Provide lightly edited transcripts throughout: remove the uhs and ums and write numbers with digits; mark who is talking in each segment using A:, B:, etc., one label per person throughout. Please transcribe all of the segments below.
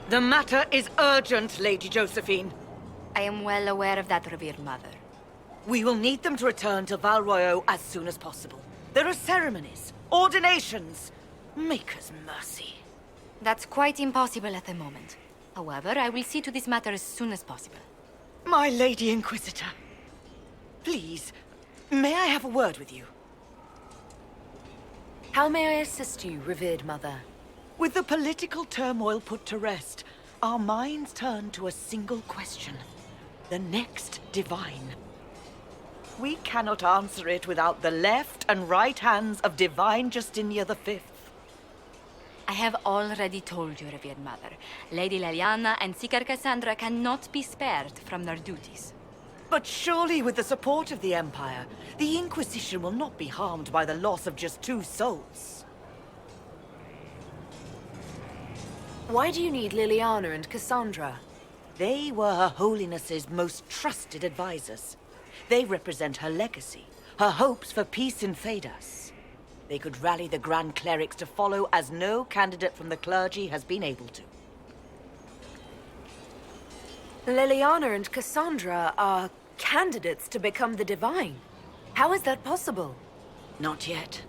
A: The matter is urgent, Lady Josephine.
B: I am well aware of that, revered mother.
A: We will need them to return to Val Royeaux as soon as possible. There are ceremonies, ordinations. Maker's mercy.
B: That's quite impossible at the moment. However, I will see to this matter as soon as possible.
A: My Lady Inquisitor. Please, may I have a word with you?
C: How may I assist you, revered mother?
A: With the political turmoil put to rest, our minds turn to a single question. The next divine. We cannot answer it without the left and right hands of Divine Justinia V.
B: I have already told you, revered mother. Lady Leliana and Seeker Cassandra cannot be spared from their duties.
A: But surely with the support of the Empire, the Inquisition will not be harmed by the loss of just 2 souls.
C: Why do you need Liliana and Cassandra?
A: They were Her Holiness's most trusted advisors. They represent her legacy, her hopes for peace in Phaedos. They could rally the Grand Clerics to follow as no candidate from the clergy has been able to.
C: Liliana and Cassandra are candidates to become the Divine. How is that possible?
A: Not yet,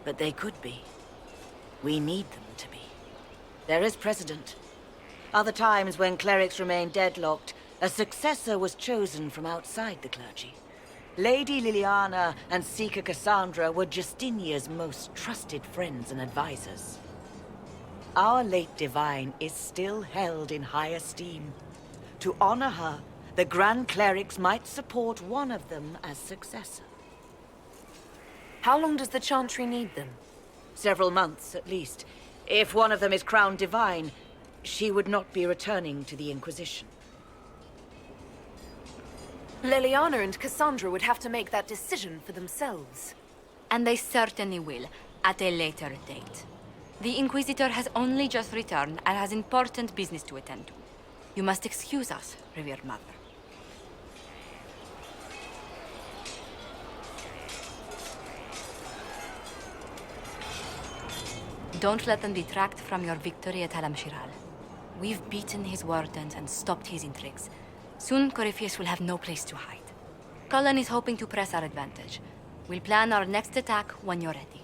A: but they could be. We need them to be. There is precedent. Other times when clerics remained deadlocked, a successor was chosen from outside the clergy. Lady Liliana and Seeker Cassandra were Justinia's most trusted friends and advisors. Our late Divine is still held in high esteem. To honor her, the Grand Clerics might support one of them as successor.
C: How long does the Chantry need them?
A: Several months, at least. If one of them is crowned Divine, she would not be returning to the Inquisition.
C: Liliana and Cassandra would have to make that decision for themselves.
B: And they certainly will, at a later date. The Inquisitor has only just returned and has important business to attend to. You must excuse us, revered mother. Don't let them detract from your victory at Alam-Shiral. We've beaten his wardens and stopped his intrigues. Soon, Corypheus will have no place to hide. Cullen is hoping to press our advantage. We'll plan our next attack when you're ready.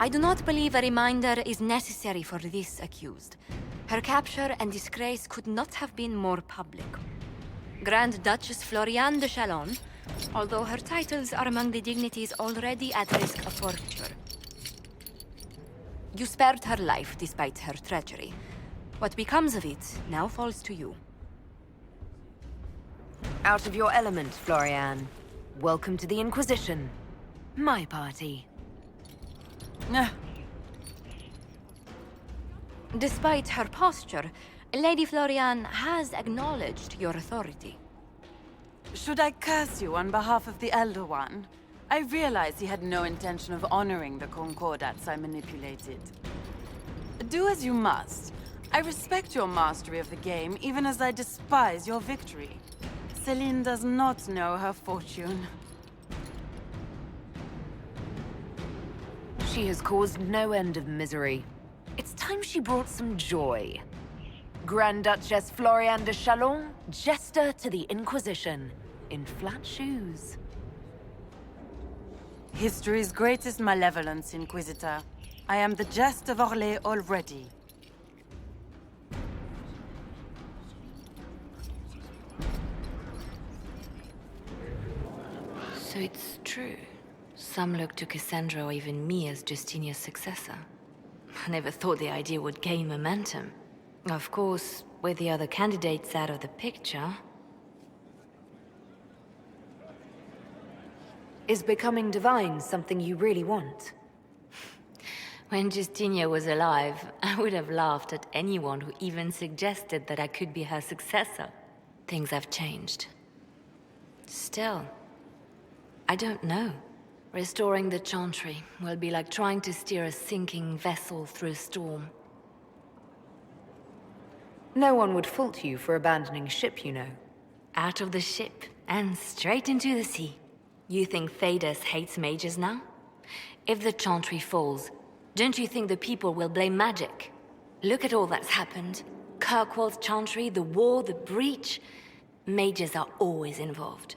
B: I do not believe a reminder is necessary for this accused. Her capture and disgrace could not have been more public. Grand Duchess Floriane de Chalon, although her titles are among the dignities already at risk of forfeiture. You spared her life despite her treachery. What becomes of it now falls to you.
C: Out of your element, Floriane. Welcome to the Inquisition. My party.
B: Despite her posture, Lady Floriane has acknowledged your authority.
D: Should I curse you on behalf of the Elder One? I realize he had no intention of honoring the concordats I manipulated. Do as you must. I respect your mastery of the game, even as I despise your victory. Celine does not know her fortune.
C: She has caused no end of misery. It's time she brought some joy. Grand Duchess Floriane de Chalon, jester to the Inquisition, in flat shoes.
D: History's greatest malevolence, Inquisitor. I am the jest of Orlais already.
B: So it's true. Some look to Cassandra or even me as Justinia's successor. I never thought the idea would gain momentum. Of course, with the other candidates out of the picture...
C: Is becoming divine something you really want?
B: When Justinia was alive, I would have laughed at anyone who even suggested that I could be her successor. Things have changed. Still, I don't know. Restoring the Chantry will be like trying to steer a sinking vessel through a storm.
C: No one would fault you for abandoning ship, you know.
B: Out of the ship and straight into the sea. You think Phaedos hates mages now? If the Chantry falls, Don't you think the people will blame magic? Look at all that's happened. Kirkwall's Chantry, the war, the breach. Mages are always involved.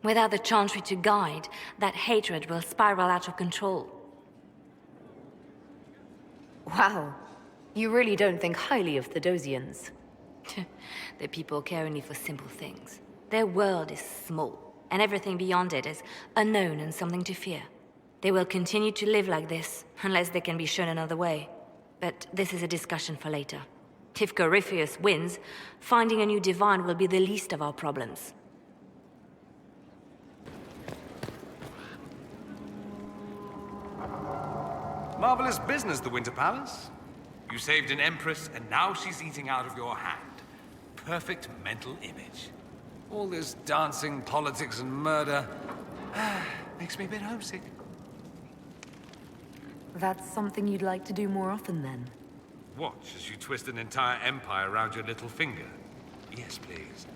B: Without the Chantry to guide, that hatred will spiral out of control.
C: Wow. You really don't think highly of the Dosians.
B: The people care only for simple things. Their world is small, and everything beyond it is unknown and something to fear. They will continue to live like this, unless they can be shown another way. But this is a discussion for later. If Corypheus wins, finding a new divine will be the least of our problems.
E: Marvelous business, the Winter Palace. You saved an empress, and now she's eating out of your hand. Perfect mental image. All this dancing, politics, and murder makes me a bit homesick.
C: That's something you'd like to do more often, then?
E: Watch as you twist an entire empire around your little finger. Yes, please.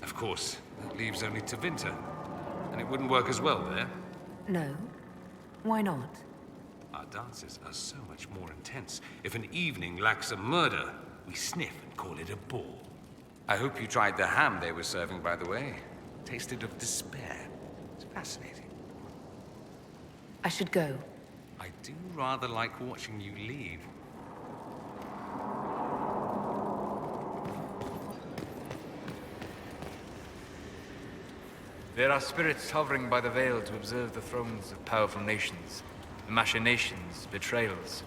E: Of course, that leaves only Tevinter. And it wouldn't work as well there.
C: No. Why not?
E: Our dances are so much more intense. If an evening lacks a murder, we sniff and call it a ball. I hope you tried the ham they were serving, by the way. Tasted of despair. It's fascinating.
C: I should go.
E: I do rather like watching you leave.
F: There are spirits hovering by the veil to observe the thrones of powerful nations. The machinations, betrayals.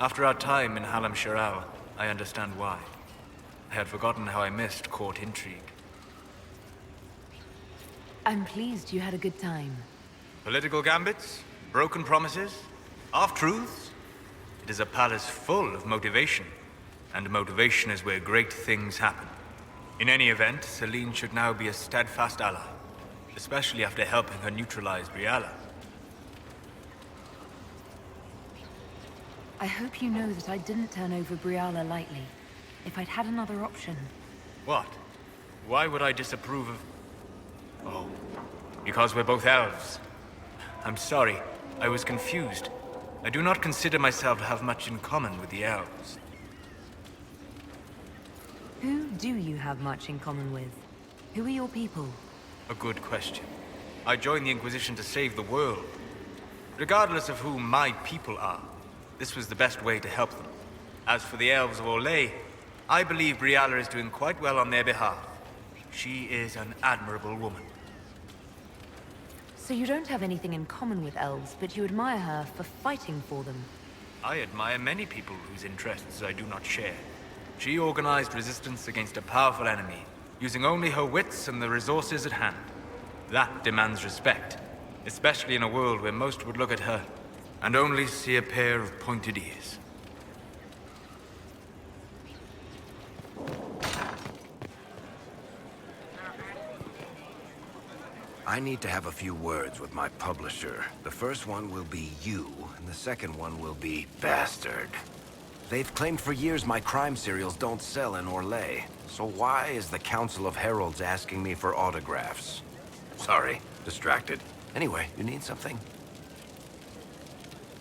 F: After our time in Halam Shiral, I understand why. I had forgotten how I missed court intrigue.
C: I'm pleased you had a good time.
F: Political gambits, broken promises, half-truths. It is a palace full of motivation, and motivation is where great things happen. In any event, Celine should now be a steadfast ally, especially after helping her neutralize Briala.
C: I hope you know that I didn't turn over Briala lightly. If I'd had another option...
F: What? Why would I disapprove of... Oh, because we're both elves. I'm sorry, I was confused. I do not consider myself to have much in common with the elves.
C: Who do you have much in common with? Who are your people?
F: A good question. I joined the Inquisition to save the world. Regardless of who my people are, this was the best way to help them. As for the elves of Orlais, I believe Briala is doing quite well on their behalf. She is an admirable woman.
C: So you don't have anything in common with elves, but you admire her for fighting for them.
F: I admire many people whose interests I do not share. She organized resistance against a powerful enemy, using only her wits and the resources at hand. That demands respect, especially in a world where most would look at her and only see a pair of pointed ears.
G: I need to have a few words with my publisher. The first one will be you, and the second one will be Bastard. They've claimed for years my crime serials don't sell in Orlais. So why is the Council of Heralds asking me for autographs? Sorry, distracted. Anyway, you need something?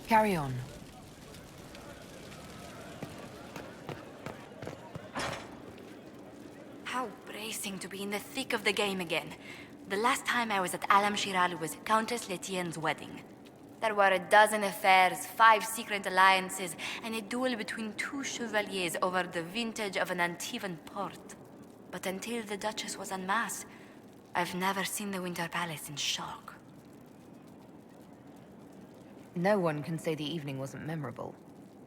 C: Carry on.
B: How bracing to be in the thick of the game again. The last time I was at Alam Shiral was Countess Letienne's wedding. There were a dozen affairs, 5 secret alliances, and a duel between 2 chevaliers over the vintage of an Antivan port. But until the Duchess was unmasked, I've never seen the Winter Palace in shock.
C: No one can say the evening wasn't memorable.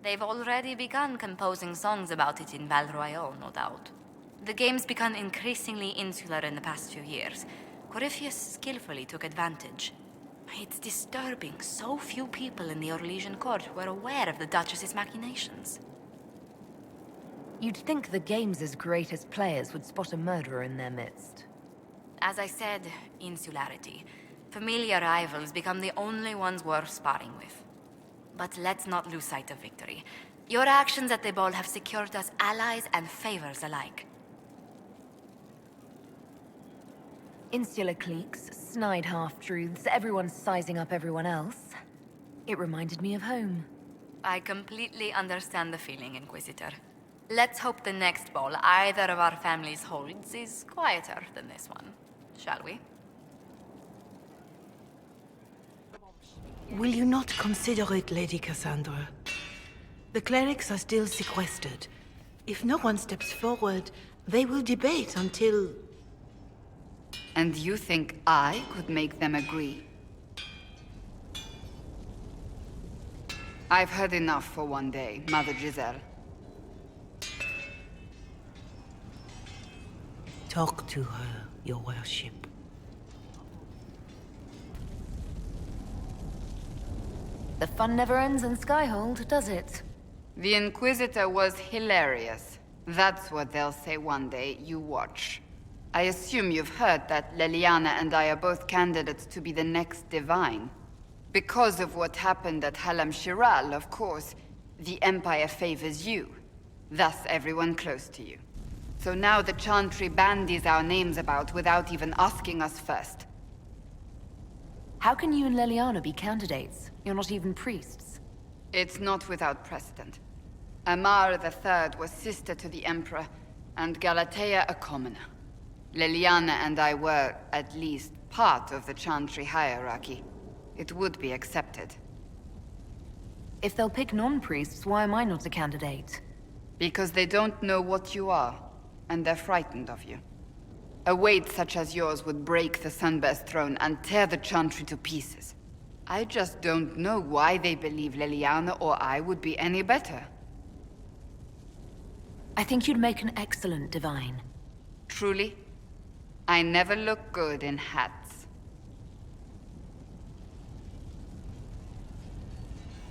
B: They've already begun composing songs about it in Val Royale, no doubt. The game's become increasingly insular in the past few years. Corypheus skillfully took advantage. It's disturbing so few people in the Orlesian court were aware of the Duchess's machinations.
C: You'd think the game's greatest players would spot a murderer in their midst.
B: As I said, insularity. Familiar rivals become the only ones worth sparring with. But let's not lose sight of victory. Your actions at the ball have secured us allies and favors alike.
C: Insular cliques, snide half-truths, everyone sizing up everyone else. It reminded me of home.
H: I completely understand the feeling, Inquisitor. Let's hope the next ball either of our families holds is quieter than this one, shall we?
I: Will you not consider it, Lady Cassandra? The clerics are still sequestered. If no one steps forward, they will debate until...
J: And you think I could make them agree? I've heard enough for one day, Mother Giselle.
I: Talk to her, your worship.
C: The fun never ends in Skyhold, does it?
J: The Inquisitor was hilarious. That's what they'll say one day, you watch. I assume you've heard that Leliana and I are both candidates to be the next Divine. Because of what happened at Halam Shiral, of course, the Empire favors you. Thus everyone close to you. So now the Chantry bandies our names about without even asking us first.
C: How can you and Leliana be candidates? You're not even priests.
J: It's not without precedent. Amar III was sister to the Emperor, and Galatea a commoner. Leliana and I were, at least, part of the Chantry hierarchy. It would be accepted.
C: If they'll pick non-priests, why am I not a candidate?
J: Because they don't know what you are, and they're frightened of you. A weight such as yours would break the Sunburst throne and tear the Chantry to pieces. I just don't know why they believe Leliana or I would be any better.
C: I think you'd make an excellent Divine.
J: Truly? I never look good in hats.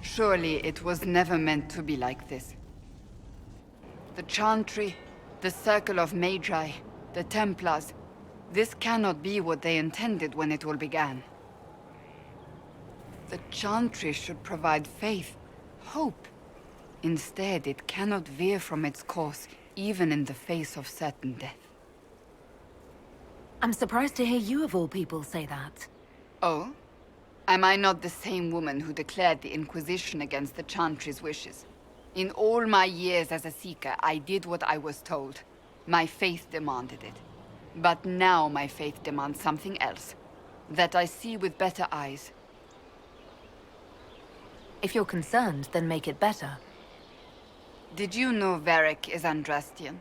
J: Surely it was never meant to be like this. The Chantry, the Circle of Magi, the Templars, this cannot be what they intended when it all began. The Chantry should provide faith, hope. Instead, it cannot veer from its course, even in the face of certain death.
C: I'm surprised to hear you of all people say that.
J: Oh? Am I not the same woman who declared the Inquisition against the Chantry's wishes? In all my years as a Seeker, I did what I was told. My faith demanded it. But now my faith demands something else. That I see with better eyes.
C: If you're concerned, then make it better.
J: Did you know Varric is Andrastian?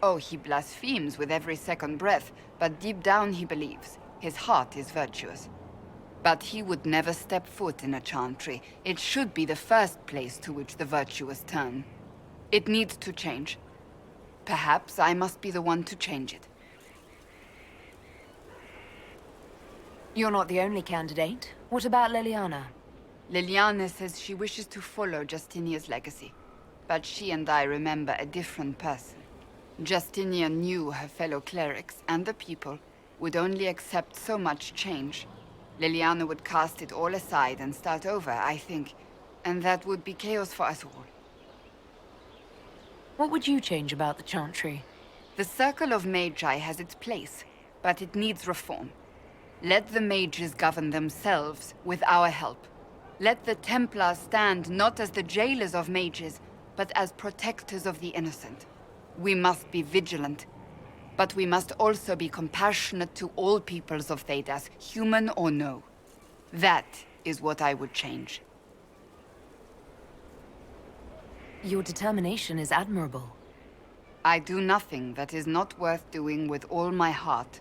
J: Oh, he blasphemes with every second breath, but deep down he believes. His heart is virtuous. But he would never step foot in a Chantry. It should be the first place to which the virtuous turn. It needs to change. Perhaps I must be the one to change it.
C: You're not the only candidate. What about Leliana?
J: Leliana says she wishes to follow Justinia's legacy. But she and I remember a different person. Justinia knew her fellow clerics and the people would only accept so much change. Leliana would cast it all aside and start over, I think. And that would be chaos for us all.
C: What would you change about the Chantry?
J: The Circle of Magi has its place, but it needs reform. Let the mages govern themselves with our help. Let the Templars stand not as the jailers of mages, but as protectors of the innocent. We must be vigilant, but we must also be compassionate to all peoples of Thedas, human or no. That is what I would change.
C: Your determination is admirable.
J: I do nothing that is not worth doing with all my heart.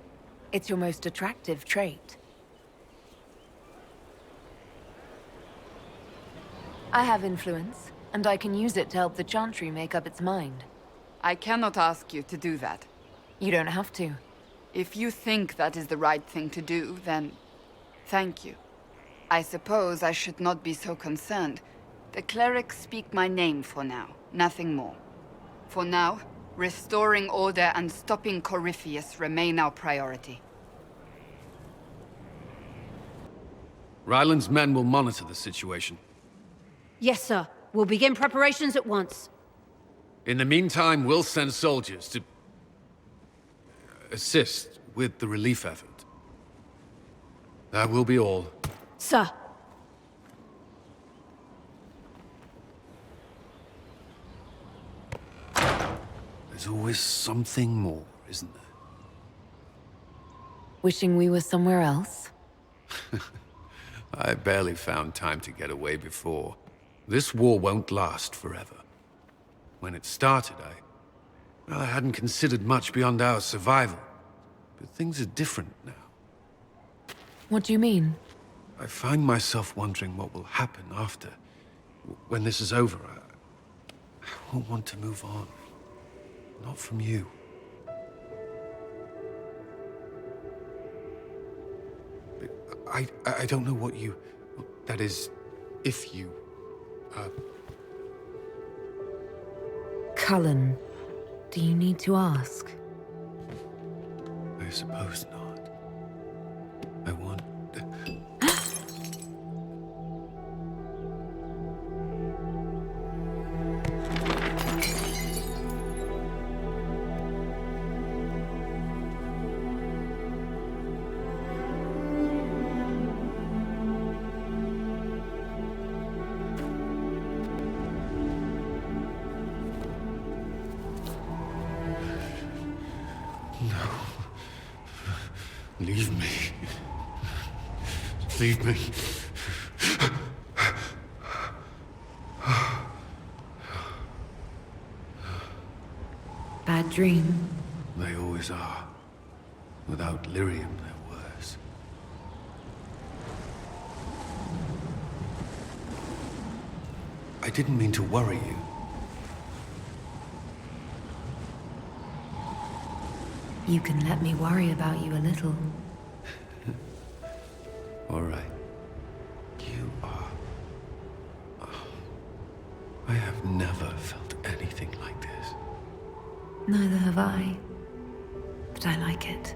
C: It's your most attractive trait. I have influence, and I can use it to help the Chantry make up its mind.
J: I cannot ask you to do that.
C: You don't have to.
J: If you think that is the right thing to do, then thank you. I suppose I should not be so concerned. The clerics speak my name for now, nothing more. For now, restoring order and stopping Corypheus remain our priority.
K: Ryland's men will monitor the situation.
L: Yes, sir. We'll begin preparations at once.
K: In the meantime, we'll send soldiers to assist with the relief effort. That will be all.
L: Sir.
K: There's always something more, isn't there?
C: Wishing we were somewhere else?
K: I barely found time to get away before. This war won't last forever. When it started, I hadn't considered much beyond our survival. But things are different now.
C: What do you mean?
K: I find myself wondering what will happen after. When this is over, I won't want to move on. Not from you. But I don't know what you... That is, if you...
C: Cullen, do you need to ask?
K: I suppose not. I want... Leave me. Leave me.
C: Bad dream?
K: They always are. Without Lyrium, they're worse. I didn't mean to worry you.
C: You can let me worry about you a little.
K: All right. You are... I have never felt anything like this.
C: Neither have I. But I like it.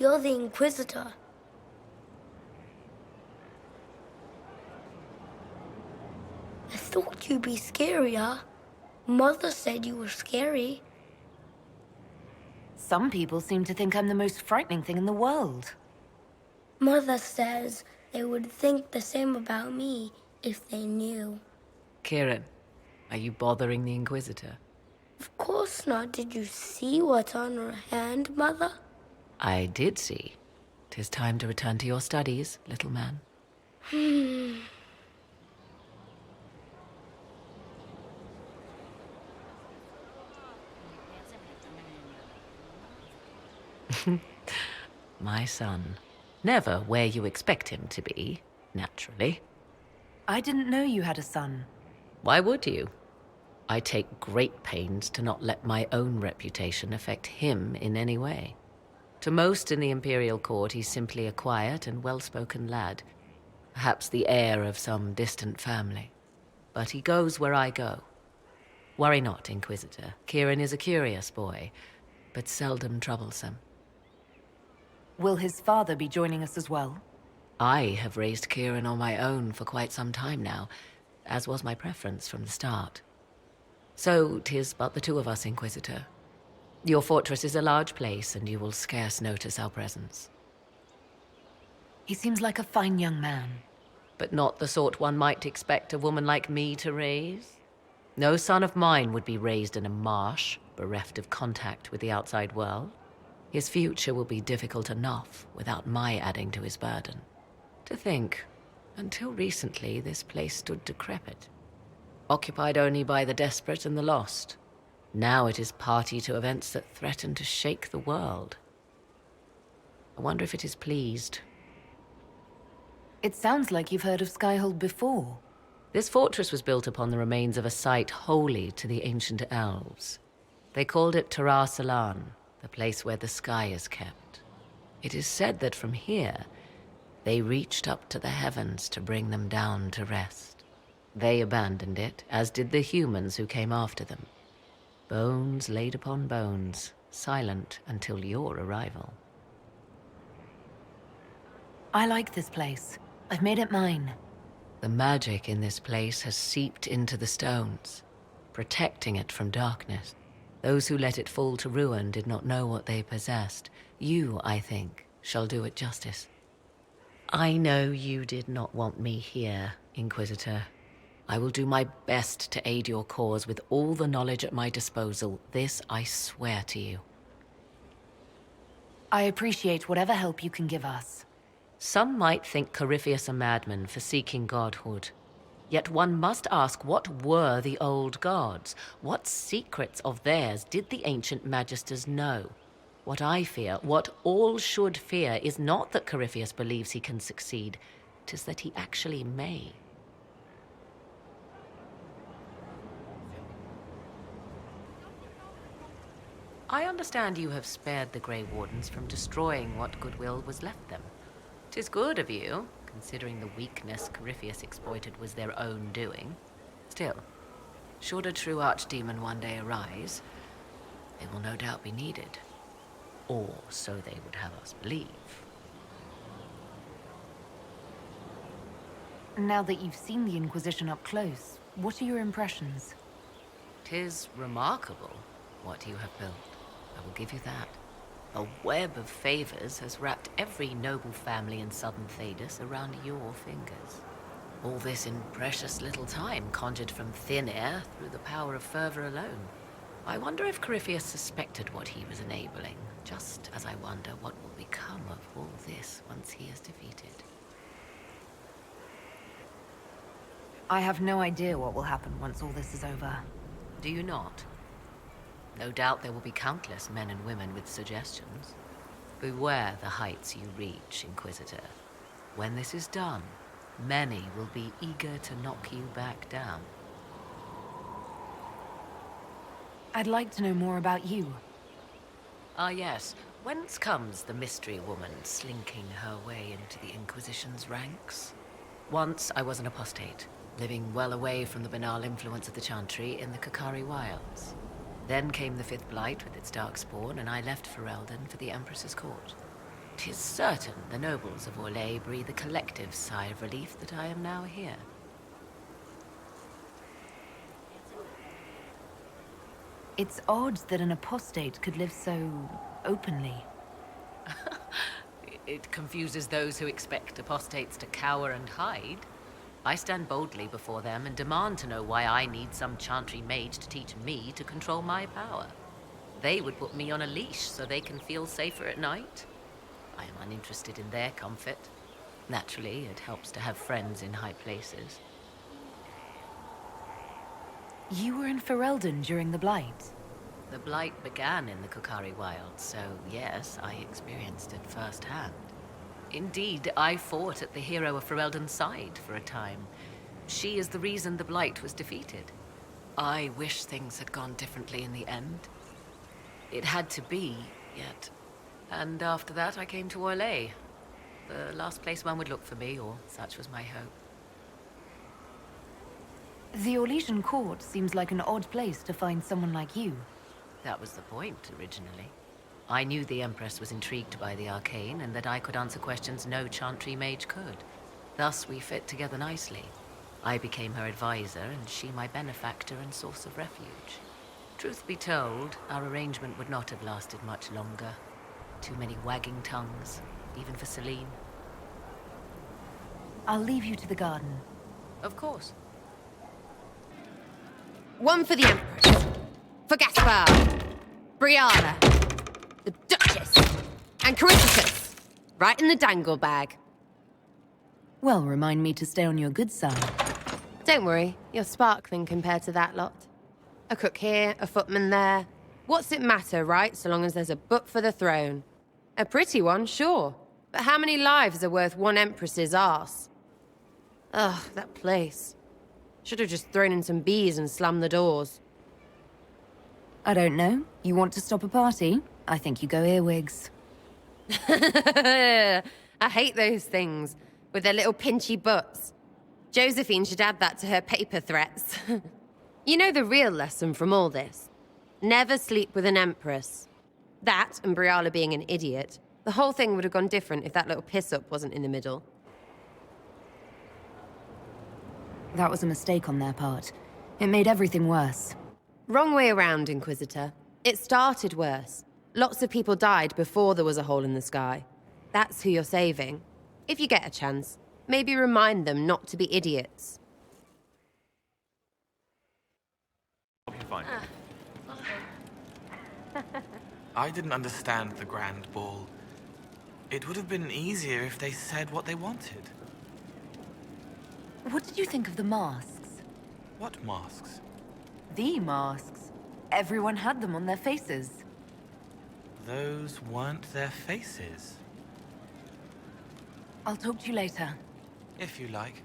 M: You're the Inquisitor. I thought you'd be scarier. Mother said you were scary.
C: Some people seem to think I'm the most frightening thing in the world.
M: Mother says they would think the same about me if they knew.
N: Kieran, are you bothering the Inquisitor?
M: Of course not. Did you see what's on her hand, Mother?
N: I did see. 'Tis time to return to your studies, little man. My son. Never where you expect him to be, naturally.
C: I didn't know you had a son.
N: Why would you? I take great pains to not let my own reputation affect him in any way. To most in the Imperial Court, he's simply a quiet and well-spoken lad. Perhaps the heir of some distant family. But he goes where I go. Worry not, Inquisitor. Kieran is a curious boy, but seldom troublesome.
C: Will his father be joining us as well?
N: I have raised Kieran on my own for quite some time now, as was my preference from the start. So 'tis but the two of us, Inquisitor. Your fortress is a large place, and you will scarce notice our presence.
C: He seems like a fine young man.
N: But not the sort one might expect a woman like me to raise. No son of mine would be raised in a marsh, bereft of contact with the outside world. His future will be difficult enough without my adding to his burden. To think, until recently this place stood decrepit, occupied only by the desperate and the lost. Now it is party to events that threaten to shake the world. I wonder if it is pleased.
C: It sounds like you've heard of Skyhold before.
N: This fortress was built upon the remains of a site holy to the ancient elves. They called it Tarar Salan, the place where the sky is kept. It is said that from here, they reached up to the heavens to bring them down to rest. They abandoned it, as did the humans who came after them. Bones laid upon bones, silent until your arrival.
C: I like this place. I've made it mine.
N: The magic in this place has seeped into the stones, protecting it from darkness. Those who let it fall to ruin did not know what they possessed. You, I think, shall do it justice. I know you did not want me here, Inquisitor. I will do my best to aid your cause with all the knowledge at my disposal. This I swear to you.
C: I appreciate whatever help you can give us.
N: Some might think Corypheus a madman for seeking godhood. Yet one must ask, what were the old gods? What secrets of theirs did the ancient magisters know? What I fear, what all should fear, is not that Corypheus believes he can succeed. 'Tis that he actually may. I understand you have spared the Grey Wardens from destroying what goodwill was left them. 'Tis good of you, considering the weakness Corypheus exploited was their own doing. Still, should a true archdemon one day arise, they will no doubt be needed. Or so they would have us believe.
C: Now that you've seen the Inquisition up close, what are your impressions?
N: 'Tis remarkable what you have built. I will give you that. A web of favors has wrapped every noble family in southern Thedas around your fingers. All this in precious little time, conjured from thin air through the power of fervor alone. I wonder if Corypheus suspected what he was enabling, just as I wonder what will become of all this once he is defeated.
C: I have no idea what will happen once all this is over.
N: Do you not? No doubt there will be countless men and women with suggestions. Beware the heights you reach, Inquisitor. When this is done, many will be eager to knock you back down.
C: I'd like to know more about you.
N: Ah, yes. Whence comes the mystery woman slinking her way into the Inquisition's ranks? Once I was an apostate, living well away from the banal influence of the Chantry in the Kakari Wilds. Then came the Fifth Blight with its darkspawn, and I left Ferelden for the Empress's court. 'Tis certain the nobles of Orlais breathe a collective sigh of relief that I am now here.
C: It's odd that an apostate could live so openly.
N: It confuses those who expect apostates to cower and hide. I stand boldly before them and demand to know why I need some Chantry mage to teach me to control my power. They would put me on a leash so they can feel safer at night. I am uninterested in their comfort. Naturally, it helps to have friends in high places.
C: You were in Ferelden during the Blight.
N: The Blight began in the Kokari Wilds, so yes, I experienced it firsthand. Indeed, I fought at the hero of Ferelden's side for a time. She is the reason the Blight was defeated. I wish things had gone differently in the end. It had to be, yet. And after that, I came to Orlais. The last place one would look for me, or such was my hope.
C: The Orlesian court seems like an odd place to find someone like you.
N: That was the point, originally. I knew the Empress was intrigued by the arcane, and that I could answer questions no Chantry mage could. Thus, we fit together nicely. I became her advisor, and she my benefactor and source of refuge. Truth be told, our arrangement would not have lasted much longer. Too many wagging tongues, even for Celine.
C: I'll leave you to the garden.
N: Of course.
O: One for the Empress. For Gaspard. Brianna. The Duchess. And Corypheus. Right in the dangle bag.
C: Well, remind me to stay on your good side.
O: Don't worry, you're sparkling compared to that lot. A cook here, a footman there. What's it matter, right, so long as there's a book for the throne? A pretty one, sure. But how many lives are worth one Empress's arse? Ugh, that place. Should have just thrown in some bees and slammed the doors.
C: I don't know. You want to stop a party? I think you go earwigs.
O: I hate those things, with their little pinchy butts. Josephine should add that to her paper threats. You know the real lesson from all this? Never sleep with an Empress. That, and Briala being an idiot. The whole thing would have gone different if that little piss-up wasn't in the middle.
C: That was a mistake on their part. It made everything worse.
O: Wrong way around, Inquisitor. It started worse. Lots of people died before there was a hole in the sky. That's who you're saving. If you get a chance, maybe remind them not to be idiots.
P: I didn't understand the Grand Ball. It would have been easier if they said what they wanted.
C: What did you think of the masks?
P: What masks?
C: The masks. Everyone had them on their faces.
P: Those weren't their faces.
C: I'll talk to you later.
P: If you like.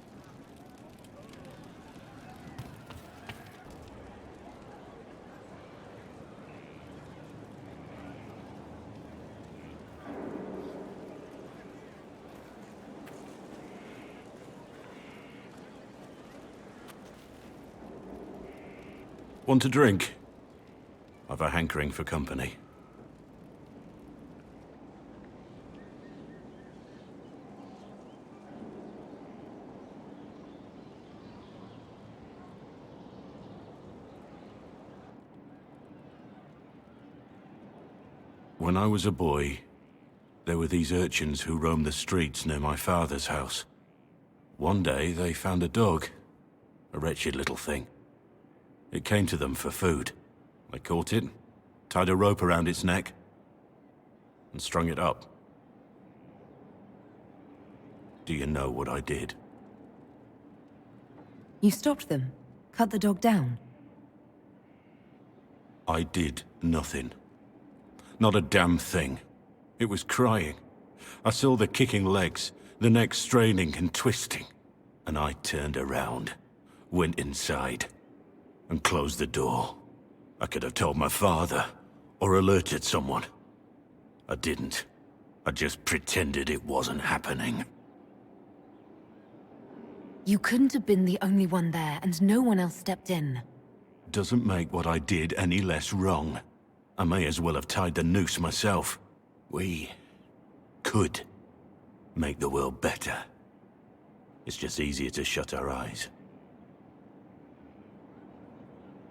G: Want a drink? I've a hankering for company. When I was a boy, there were these urchins who roamed the streets near my father's house. One day, they found a dog. A wretched little thing. It came to them for food. They caught it, tied a rope around its neck, and strung it up. Do you know what I did?
C: You stopped them. Cut the dog down.
G: I did nothing. Not a damn thing. It was crying. I saw the kicking legs, the neck straining and twisting. And I turned around, went inside, and closed the door. I could have told my father, or alerted someone. I didn't. I just pretended it wasn't happening.
C: You couldn't have been the only one there, and no one else stepped in.
G: Doesn't make what I did any less wrong. I may as well have tied the noose myself. We could make the world better. It's just easier to shut our eyes.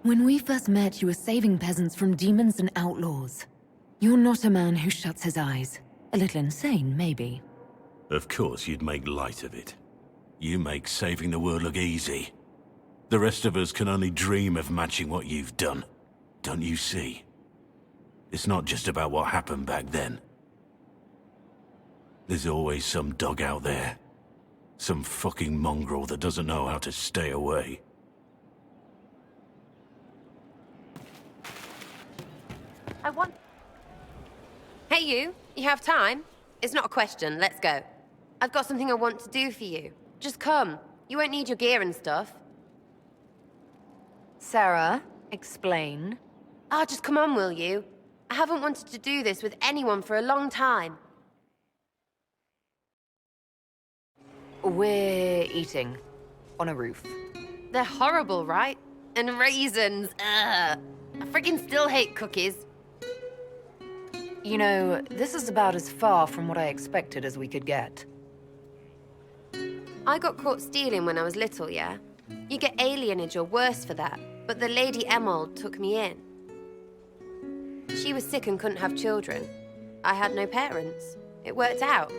C: When we first met, you were saving peasants from demons and outlaws. You're not a man who shuts his eyes. A little insane, maybe.
G: Of course you'd make light of it. You make saving the world look easy. The rest of us can only dream of matching what you've done. Don't you see? It's not just about what happened back then. There's always some dog out there. Some fucking mongrel that doesn't know how to stay away.
O: Hey you have time? It's not a question, let's go. I've got something I want to do for you. Just come. You won't need your gear and stuff.
C: Sarah, explain.
O: Just come on, will you? I haven't wanted to do this with anyone for a long time.
C: We're eating. On a roof.
O: They're horrible, right? And raisins, ugh. I freaking still hate cookies.
C: You know, this is about as far from what I expected as we could get.
O: I got caught stealing when I was little, yeah? You get alienage or worse for that, but the Lady Emerald took me in. She was sick and couldn't have children. I had no parents. It worked out.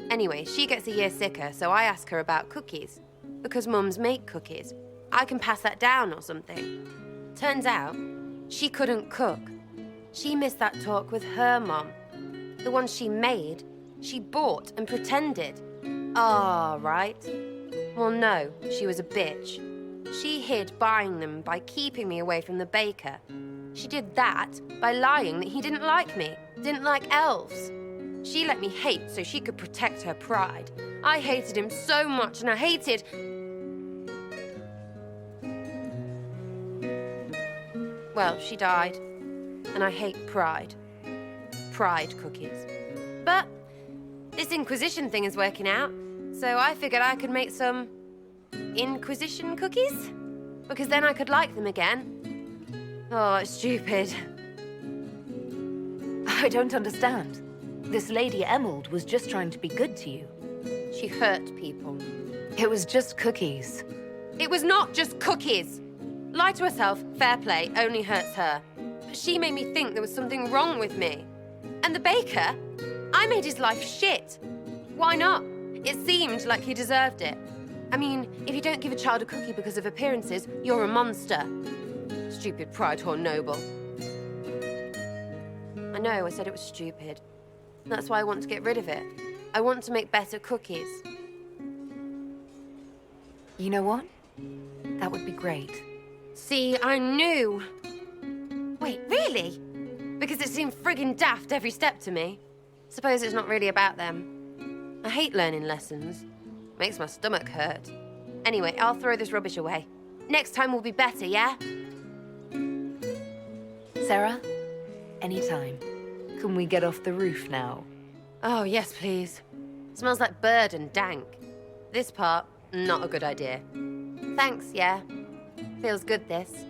O: Anyway, she gets a year sicker, so I ask her about cookies. Because mums make cookies. I can pass that down or something. Turns out, she couldn't cook. She missed that talk with her mom. The one she made, she bought and pretended. Right. Well, no, she was a bitch. She hid buying them by keeping me away from the baker. She did that by lying that he didn't like me, didn't like elves. She let me hate so she could protect her pride. I hated him so much, and I hated... Well, she died. And I hate pride. Pride cookies. But this Inquisition thing is working out, so I figured I could make some Inquisition cookies? Because then I could like them again. Oh, it's stupid. I
C: I don't understand. This Lady Emerald was just trying to be good to you.
O: She hurt people.
C: It was just cookies.
O: It was not just cookies! Lie to herself, fair play, only hurts her. But she made me think there was something wrong with me. And the baker? I made his life shit. Why not? It seemed like he deserved it. I mean, if you don't give a child a cookie because of appearances, you're a monster. Stupid pride whore noble. I know, I said it was stupid. That's why I want to get rid of it. I want to make better cookies.
C: You know what? That would be great.
O: See, I knew. Wait, really? Because it seemed friggin' daft every step to me. Suppose it's not really about them. I hate learning lessons. Makes my stomach hurt. Anyway, I'll throw this rubbish away. Next time will be better, yeah?
C: Sarah, anytime. Can we get off the roof now?
O: Oh, yes, please. Smells like bird and dank. This part, not a good idea. Thanks, yeah. Feels good, this.